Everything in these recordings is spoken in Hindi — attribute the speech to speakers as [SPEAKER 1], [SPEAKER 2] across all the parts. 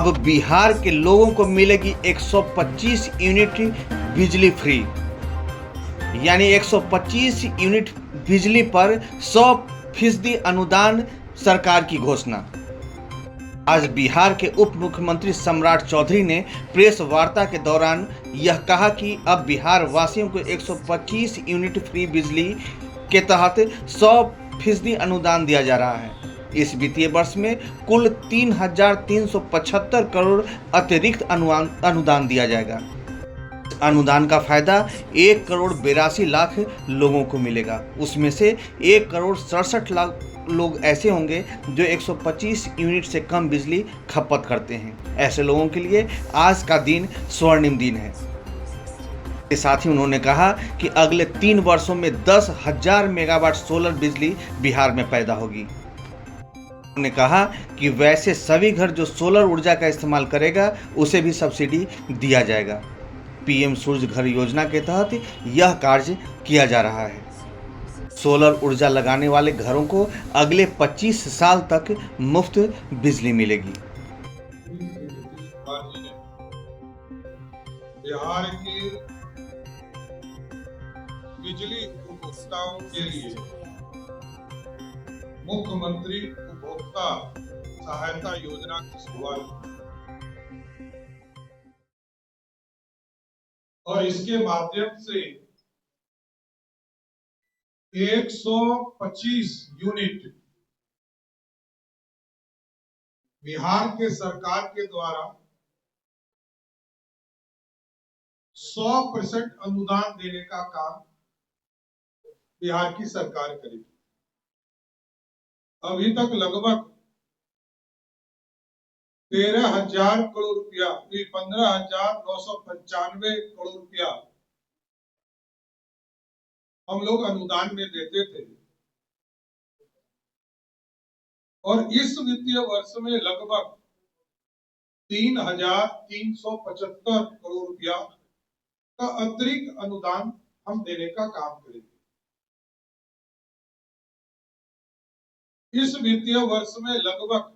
[SPEAKER 1] अब बिहार के लोगों को मिलेगी 125 यूनिट बिजली फ्री, यानी 125 यूनिट बिजली पर 100% अनुदान सरकार की घोषणा। आज बिहार के उप मुख्यमंत्री सम्राट चौधरी ने प्रेस वार्ता के दौरान यह कहा कि अब बिहार वासियों को 125 यूनिट फ्री बिजली के तहत 100% अनुदान दिया जा रहा है। इस वित्तीय वर्ष में कुल 3,375 करोड़ अतिरिक्त अनुदान दिया जाएगा। अनुदान का फायदा 1,82,00,000 लोगों को मिलेगा। उसमें से 1,67,00,000 लोग ऐसे होंगे जो 125 यूनिट से कम बिजली खपत करते हैं। ऐसे लोगों के लिए आज का दिन स्वर्णिम दिन है। इसके साथ ही उन्होंने कहा कि अगले 3 वर्षों में 10,000 मेगावाट सोलर बिजली बिहार में पैदा होगी। उन्होंने कहा कि वैसे सभी घर जो सोलर ऊर्जा का इस्तेमाल करेगा उसे भी सब्सिडी दिया जाएगा। पीएम सूर्य घर योजना के तहत यह कार्य किया जा रहा है। सोलर ऊर्जा लगाने वाले घरों को अगले 25 साल तक मुफ्त बिजली मिलेगी।
[SPEAKER 2] बिहार की बिजली उपभोक्ताओं के लिए मुख्यमंत्री उपभोक्ता सहायता योजना की शुरुआत और इसके माध्यम से 125 यूनिट बिहार के सरकार के द्वारा 100% अनुदान देने का काम बिहार की सरकार करेगी। अभी तक लगभग 13,000 करोड़ रुपया, 15,995 करोड़ रुपया हम लोग अनुदान में देते थे और इस वित्तीय वर्ष में लगभग 3,375 करोड़ रुपया का अतिरिक्त अनुदान हम देने का काम करेंगे। इस वित्तीय वर्ष में लगभग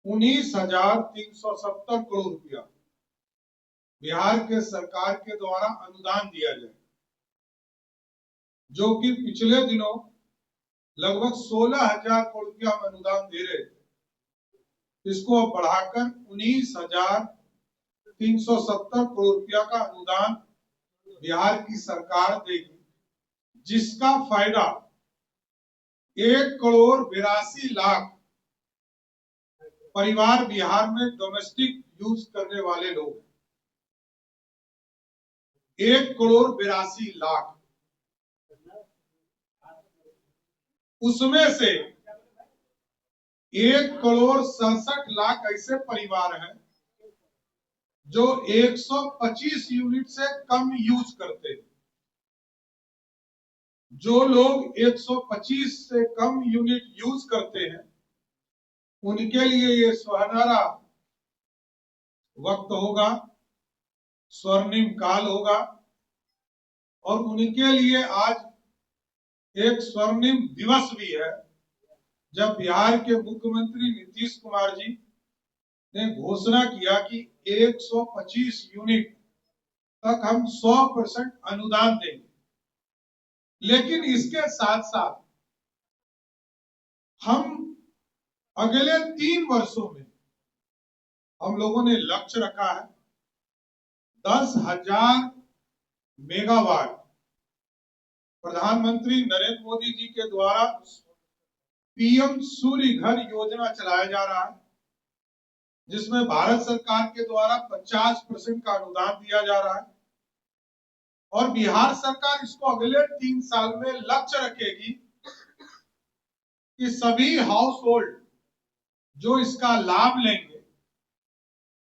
[SPEAKER 2] 19,370 करोड़ रुपया बिहार के सरकार के द्वारा अनुदान दिया जाए, जो कि पिछले दिनों लगभग 16,000 करोड़ रुपया हम अनुदान दे रहे थे। इसको अब बढ़ाकर 19,370 करोड़ रुपया का अनुदान बिहार की सरकार देगी, जिसका फायदा 1,82,00,000 परिवार बिहार में डोमेस्टिक यूज करने वाले लोग, 1,82,00,000, उसमें से 1,67,00,000 ऐसे परिवार हैं जो 125 यूनिट से कम यूज करते हैं। जो लोग 125 से कम यूनिट यूज करते हैं उनके लिए ये सुनहरा वक्त होगा, स्वर्णिम काल होगा और उनके लिए आज एक स्वर्णिम दिवस भी है, जब बिहार के मुख्यमंत्री नीतीश कुमार जी ने घोषणा किया कि 125 यूनिट तक हम 100% अनुदान देंगे। लेकिन इसके साथ साथ हम अगले 3 वर्षों में हम लोगों ने लक्ष्य रखा है 10,000 मेगावाट प्रधानमंत्री नरेंद्र मोदी जी के द्वारा पीएम सूर्य घर योजना चलाया जा रहा है, जिसमें भारत सरकार के द्वारा 50% का अनुदान दिया जा रहा है और बिहार सरकार इसको अगले 3 साल में लक्ष्य रखेगी कि सभी हाउस होल्ड जो इसका लाभ लेंगे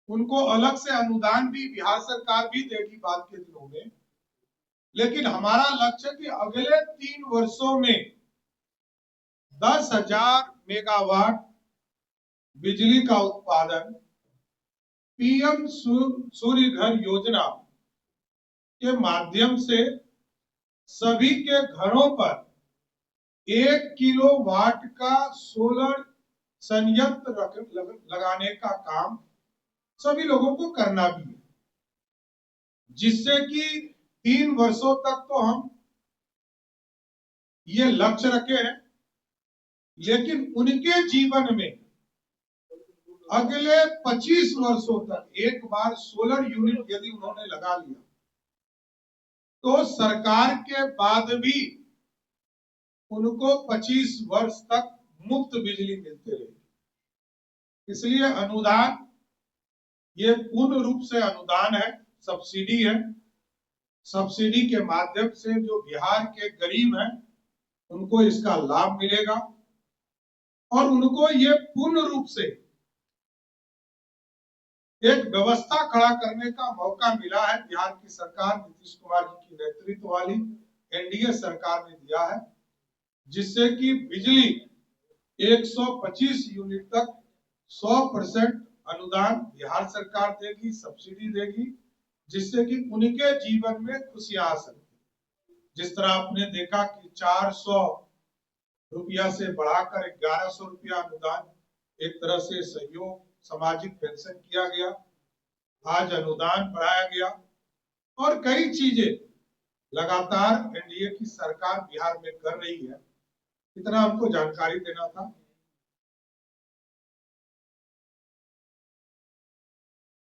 [SPEAKER 2] उनको अलग से अनुदान भी बिहार सरकार भी देगी बाद के दिनों में। लेकिन हमारा लक्ष्य कि अगले 3 वर्षों में 10,000 मेगावाट बिजली का उत्पादन पीएम सूर्य घर योजना के माध्यम से सभी के घरों पर 1 किलोवाट का सोलर संयंत्र लगाने का काम सभी लोगों को करना भी है, जिससे कि 3 वर्षों तक तो हम ये लक्ष्य रखे हैं, लेकिन उनके जीवन में अगले 25 वर्षों तक एक बार सोलर यूनिट यदि उन्होंने लगा लिया तो सरकार के बाद भी उनको 25 वर्ष तक मुफ्त बिजली मिलती रहेगी। इसलिए अनुदान ये पूर्ण रूप से अनुदान है, सब्सिडी है। सब्सिडी के माध्यम से जो बिहार के गरीब हैं उनको इसका लाभ मिलेगा और उनको ये पूर्ण रूप से एक व्यवस्था खड़ा करने का मौका मिला है। बिहार की सरकार नीतीश कुमार जी की नेतृत्व वाली एनडीए सरकार ने दिया है, जिससे कि बिजली 125 यूनिट तक 100% अनुदान बिहार सरकार देगी, सब्सिडी देगी, जिससे कि उनके जीवन में खुशियां आ सकती। जिस तरह आपने देखा कि 400 रुपया से बढ़ाकर 1100 रुपया अनुदान, एक तरह से सहयोग सामाजिक पेंशन किया गया, आज अनुदान बढ़ाया गया और कई चीजें लगातार एनडीए की सरकार बिहार में कर रही है। इतना हमको जानकारी देना था।